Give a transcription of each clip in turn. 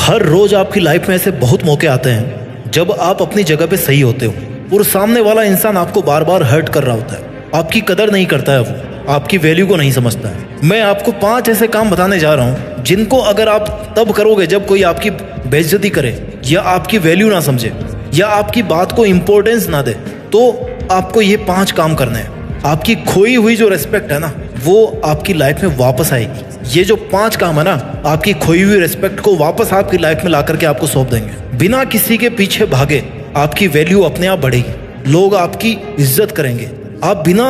हर रोज आपकी लाइफ में ऐसे बहुत मौके आते हैं जब आप अपनी जगह पे सही होते हो और सामने वाला इंसान आपको बार बार हर्ट कर रहा होता है, आपकी कदर नहीं करता है, वो आपकी वैल्यू को नहीं समझता है। मैं आपको 5 ऐसे काम बताने जा रहा हूँ जिनको अगर आप तब करोगे जब कोई आपकी बेइज्जती करे या आपकी वैल्यू ना समझे या आपकी बात को इम्पोर्टेंस ना दे, तो आपको ये 5 काम करने हैं। आपकी खोई हुई जो रेस्पेक्ट है ना, वो आपकी लाइफ में वापस आएगी। ये जो 5 काम है ना, आपकी खोई हुई रिस्पेक्ट को वापस आपकी लाइफ में ला करके आपको सौंप देंगे। बिना किसी के पीछे भागे आपकी वैल्यू अपने आप बढ़ेगी, लोग आपकी इज्जत करेंगे। आप बिना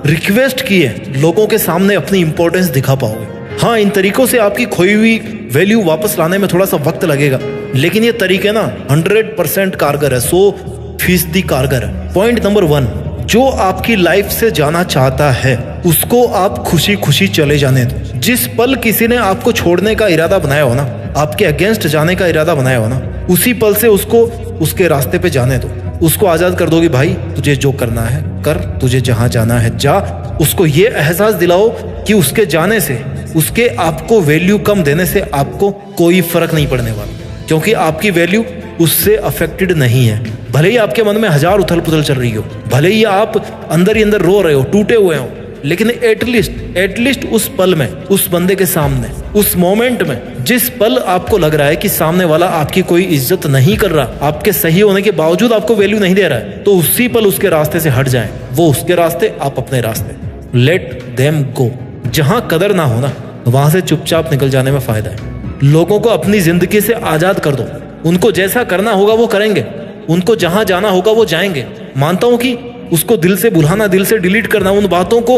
रिक्वेस्ट किए लोगों के सामने अपनी इंपॉर्टेंस दिखा पाओगे। हाँ, इन तरीकों से आपकी खोई हुई वैल्यू वापस लाने में थोड़ा सा वक्त लगेगा, लेकिन ये तरीके ना 100% कारगर है, 100% कारगर है। पॉइंट नंबर 1, जो आपकी लाइफ से जाना चाहता है उसको आप खुशी खुशी चले जाने दो। जिस पल किसी ने आपको छोड़ने का इरादा बनाया हो ना, आपके अगेंस्ट जाने का इरादा बनाया हो ना, उसी पल से उसको उसके रास्ते पे जाने दो। उसको आजाद कर दो कि भाई तुझे जो करना है कर, तुझे जहां जाना है जा। उसको ये एहसास दिलाओ कि उसके जाने से, उसके आपको वैल्यू कम देने से आपको कोई फर्क नहीं पड़ने वाला, क्योंकि आपकी वैल्यू उससे अफेक्टेड नहीं है। भले ही आपके मन में 1000 उथल पुथल चल रही हो, भले ही आप अंदर ही अंदर रो रहे हो, टूटे हुए हो, लेकिन एटलीस्ट उस पल में, उस बंदे के सामने, उस मोमेंट में, जिस पल आपको लग रहा है कि सामने वाला आपकी कोई इज्जत नहीं कर रहा, आपके सही होने के बावजूद आपको वैल्यू नहीं दे रहा है, तो उसी पल उसके रास्ते से हट जाएं। वो उसके रास्ते, आप अपने रास्ते। Let them go. जहां कदर ना हो ना, वहां से चुपचाप निकल जाने में फायदा है। लोगों को अपनी जिंदगी से आजाद कर दो। उनको जैसा करना होगा वो करेंगे, उनको जहां जाना होगा वो जाएंगे। मानता हूं कि उसको दिल से भुलाना, दिल से डिलीट करना, उन बातों को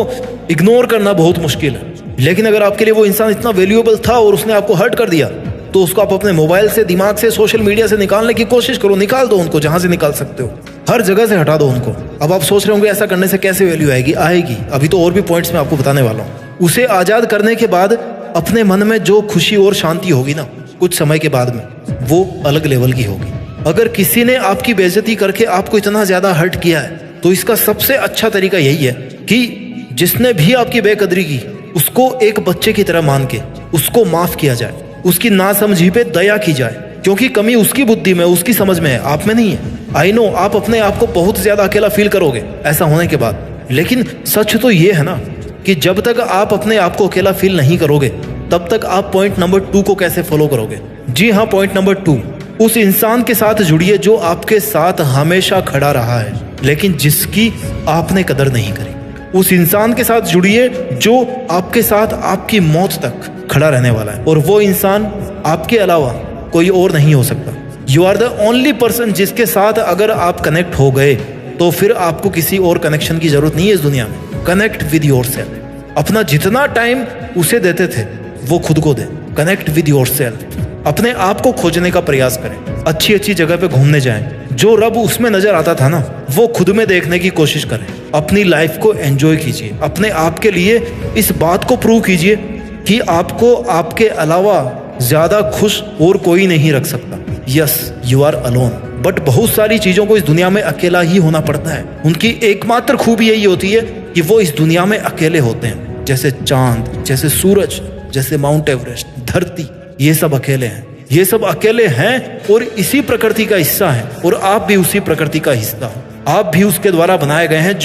इग्नोर करना बहुत मुश्किल है, लेकिन अगर आपके लिए वो इंसान इतना वैल्यूएबल था और उसने आपको हर्ट कर दिया, तो उसको आप अपने मोबाइल से, दिमाग से, सोशल मीडिया से निकालने की कोशिश करो। निकाल दो उनको, जहां से निकाल सकते हो, हर जगह से हटा दो उनको। अब आप सोच रहे होंगे ऐसा करने से कैसे वैल्यू आएगी? आएगी। अभी तो और भी पॉइंट्स मैं आपको बताने वाला हूँ। उसे आजाद करने के बाद अपने मन में जो खुशी और शांति होगी ना, कुछ समय के बाद में, वो अलग लेवल की होगी। अगर किसी ने आपकी बेइज्जती करके आपको इतना ज्यादा हर्ट किया है, तो इसका सबसे अच्छा तरीका यही है कि जिसने भी आपकी बेकदरी की, उसको एक बच्चे की तरह मान के उसको माफ किया जाए, उसकी नासमझी पे दया की जाए, क्योंकि कमी उसकी बुद्धि में, उसकी समझ में है, आप में नहीं है। आई नो आप अपने आप को बहुत ज्यादा अकेला फील करोगे ऐसा होने के बाद, लेकिन सच तो ये है ना कि जब तक आप अपने आप को अकेला फील नहीं करोगे, तब तक आप पॉइंट नंबर 2 को कैसे फॉलो करोगे? जी हाँ, पॉइंट नंबर 2, उस इंसान के साथ जुड़िए जो आपके साथ हमेशा खड़ा रहा है, लेकिन जिसकी आपने कदर नहीं करी। उस इंसान के साथ जुड़िए जो आपके साथ आपकी मौत तक खड़ा रहने वाला है, और वो इंसान आपके अलावा कोई और नहीं हो सकता। You are the only person जिसके साथ अगर आप कनेक्ट हो गए, तो फिर आपको किसी और कनेक्शन की जरूरत नहीं है इस दुनिया में। Connect with yourself. अपना जितना टाइम उसे देते थे वो खुद को दे। Connect with yourself. अपने आप को खोजने का प्रयास करें, अच्छी अच्छी जगह पे घूमने जाएं, जो रब उसमें नजर आता था ना, वो खुद में देखने की कोशिश करें। अपनी लाइफ को एंजॉय कीजिए, अपने आप के लिए इस बात को प्रूव कीजिए कि आपको आपके अलावा ज्यादा खुश और कोई नहीं रख सकता। Yes, you are alone, but बहुत सारी चीजों को इस दुनिया में अकेला ही होना पड़ता है। उनकी एकमात्र खूबी यही होती है कि वो इस दुनिया में अकेले होते हैं। जैसे चांद, जैसे सूरज, जैसे माउंट एवरेस्ट, धरती, ये सब अकेले हैं। ये सब अकेले हैं और इसी प्रकृति का हिस्सा है, और आप भी उसी प्रकृति का हिस्सा हो। आप भी उसके द्वारा बनाए गए हैं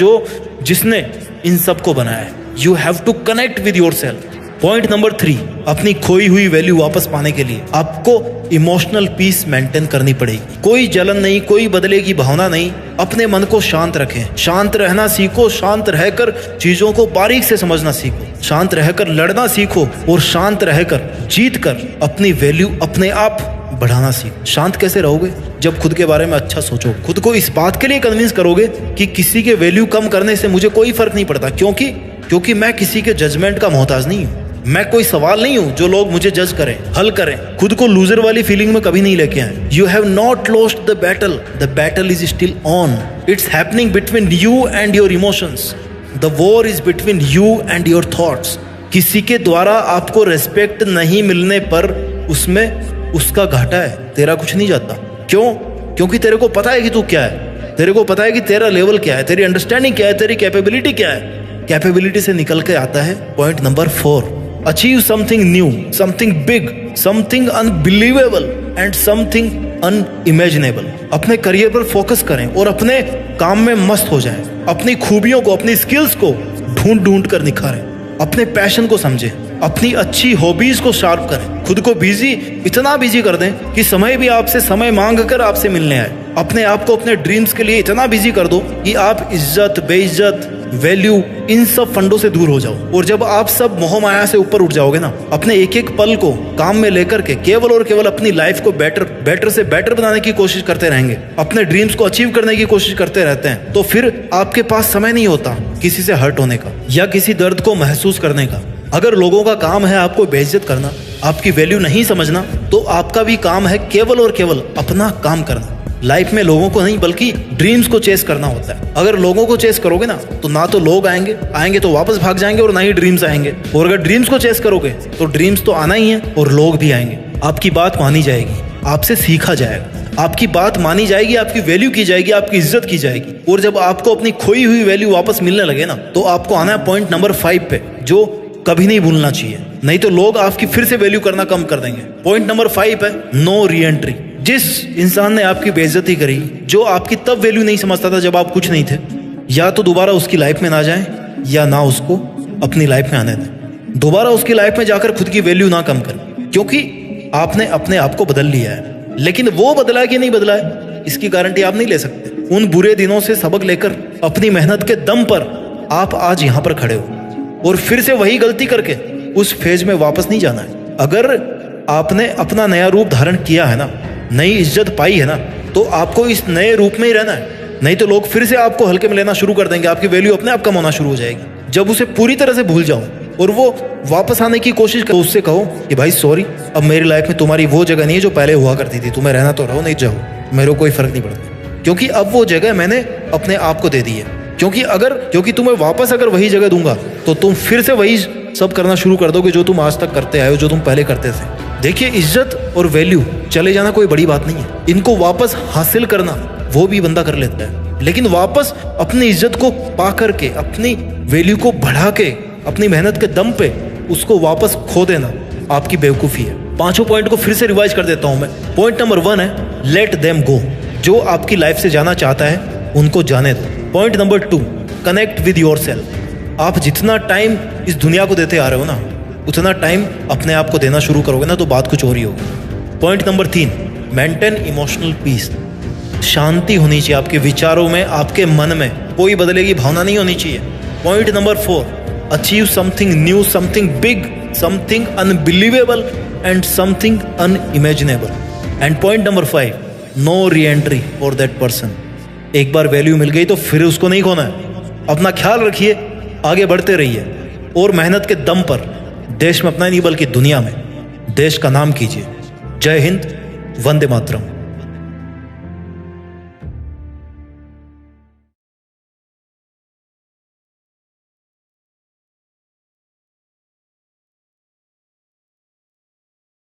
जिसने इन सब को बनाया है। You have to connect with yourself. Point number 3, अपनी खोई हुई वैल्यू वापस पाने के लिए आपको इमोशनल पीस मेंटेन करनी पड़ेगी। कोई जलन नहीं, कोई बदले की भावना नहीं। अपने मन को शांत रखें, शांत रहना सीखो, शांत रहकर चीजों को बारीक से समझना सीखो, शांत रहकर लड़ना सीखो, और शांत रहकर जीत कर अपनी वैल्यू अपने आप बढ़ाना सीखो। शांत कैसे रहोगे? जब खुद के बारे में अच्छा सोचो, खुद को इस बात के लिए कन्विंस करोगे कि किसी के वैल्यू कम करने से मुझे कोई फर्क नहीं पड़ता, क्योंकि मैं किसी के जजमेंट का मोहताज नहीं हूँ। मैं कोई सवाल नहीं हूं जो लोग मुझे जज करें, हल करें। खुद को लूजर वाली फीलिंग में कभी नहीं लेके आए। You have not lost the battle is still on. It's happening between you and your emotions. The war is between you and your thoughts. किसी के द्वारा आपको रेस्पेक्ट नहीं मिलने पर उसमें उसका घाटा है, तेरा कुछ नहीं जाता। क्यों? क्योंकि तेरे को पता है कि तू क्या है, तेरे को पता है कि तेरा लेवल क्या है, तेरी अंडरस्टैंडिंग क्या है, तेरी कैपेबिलिटी क्या है। कैपेबिलिटी से निकल के आता है point number 4, achieve something new, something big, something unbelievable and something unimaginable. अपने करियर पर फोकस करें और अपने काम में मस्त हो जाएं। अपनी खूबियों को, अपनी स्किल्स को ढूंढ ढूंढ कर निखारें। अपने पैशन को समझें, अपनी अच्छी हॉबीज को शार्प करें। खुद को बिजी, इतना बिजी कर दें कि समय भी आपसे समय मांग कर आपसे मिलने आए। अपने आप को अपने ड्रीम्स के लिए इतना बिजी कर दो कि आप इज्जत, बेइज्जत, वैल्यू, इन सब फंडों से दूर हो जाओ। और जब आप सब मोह माया से ऊपर उठ जाओगे ना, अपने एक एक पल को काम में लेकर के केवल और केवल अपनी लाइफ को बेटर से बेटर बनाने की कोशिश करते रहेंगे, अपने ड्रीम्स को अचीव करने की कोशिश करते रहते हैं, तो फिर आपके पास समय नहीं होता किसी से हर्ट होने का या किसी दर्द को महसूस करने का। अगर लोगों का काम है आपको बेइज्जत करना, आपकी वैल्यू नहीं समझना, तो आपका भी काम है केवल और केवल अपना काम करना। लाइफ में लोगों को नहीं बल्कि ड्रीम्स को चेस करना होता है। अगर लोगों को चेस करोगे ना तो लोग आएंगे तो वापस भाग जाएंगे, और ना ही ड्रीम्स आएंगे। और अगर ड्रीम्स को चेस करोगे तो ड्रीम्स तो आना ही है और लोग भी आएंगे। आपकी बात मानी जाएगी, आपसे सीखा जाएगा, आपकी बात मानी जाएगी, आपकी वैल्यू की जाएगी, आपकी इज्जत की जाएगी। और जब आपको अपनी खोई हुई वैल्यू वापस मिलने लगे ना, तो आपको आना है पॉइंट नंबर 5 पे, जो कभी नहीं भूलना चाहिए, नहीं तो लोग आपकी फिर से वैल्यू करना कम कर देंगे। पॉइंट नंबर 5 है नो री एंट्री। जिस इंसान ने आपकी बेइज्जती करी, जो आपकी तब वैल्यू नहीं समझता था जब आप कुछ नहीं थे, या तो दोबारा उसकी लाइफ में ना जाए या ना उसको अपनी लाइफ में आने दें। दोबारा उसकी लाइफ में जाकर खुद की वैल्यू ना कम करें, क्योंकि आपने अपने आप को बदल लिया है। लेकिन वो बदला है कि नहीं बदला है, इसकी गारंटी आप नहीं ले सकते। उन बुरे दिनों से सबक लेकर अपनी मेहनत के दम पर आप आज यहाँ पर खड़े हो, और फिर से वही गलती करके उस फेज में वापस नहीं जाना है। अगर आपने अपना नया रूप धारण किया है ना, नई इज्जत पाई है ना, तो आपको इस नए रूप में ही रहना है। नहीं तो लोग फिर से आपको हल्के में लेना शुरू कर देंगे, आपकी वैल्यू अपने आप कम होना शुरू हो जाएगी। जब उसे पूरी तरह से भूल जाओ और वो वापस आने की कोशिश करो, उससे कहो कि भाई सॉरी, अब मेरी लाइफ में तुम्हारी वो जगह नहीं है जो पहले हुआ करती थी। तुम्हें रहना तो रहो, नहीं जाओ, मेरे को कोई फर्क नहीं पड़ता, क्योंकि अब वो जगह मैंने अपने आप को दे दी है। क्योंकि तुम्हें वापस अगर वही जगह दूंगा तो तुम फिर से वही सब करना शुरू कर दोगे जो तुम आज तक करते आए हो, जो तुम पहले करते थे। देखिए, इज्जत और वैल्यू चले जाना कोई बड़ी बात नहीं है। इनको वापस हासिल करना वो भी बंदा कर लेता है, लेकिन वापस अपनी इज्जत को पा करके, अपनी वैल्यू को बढ़ा के, अपनी मेहनत के दम पे उसको वापस खो देना आपकी बेवकूफ़ी है। 5 पॉइंट को फिर से रिवाइज कर देता हूं मैं। पॉइंट नंबर 1 है लेट देम गो। जो आपकी लाइफ से जाना चाहता है उनको जाने दो। Point number 2, connect with your self. आप जितना टाइम इस दुनिया को देते आ रहे हो ना, उतना टाइम अपने आप को देना शुरू करोगे ना, तो बात कुछ और ही होगी। Point number 3, maintain emotional peace. शांति होनी चाहिए आपके विचारों में, आपके मन में कोई बदले की भावना नहीं होनी चाहिए। Point number 4, achieve something new, something big, something unbelievable and something unimaginable. And point number 5, no re-entry for that person. एक बार वैल्यू मिल गई तो फिर उसको नहीं खोना है। अपना ख्याल रखिए, आगे बढ़ते रहिए, और मेहनत के दम पर देश में अपना नहीं बल्कि दुनिया में देश का नाम कीजिए। जय हिंद, वंदे मातरम।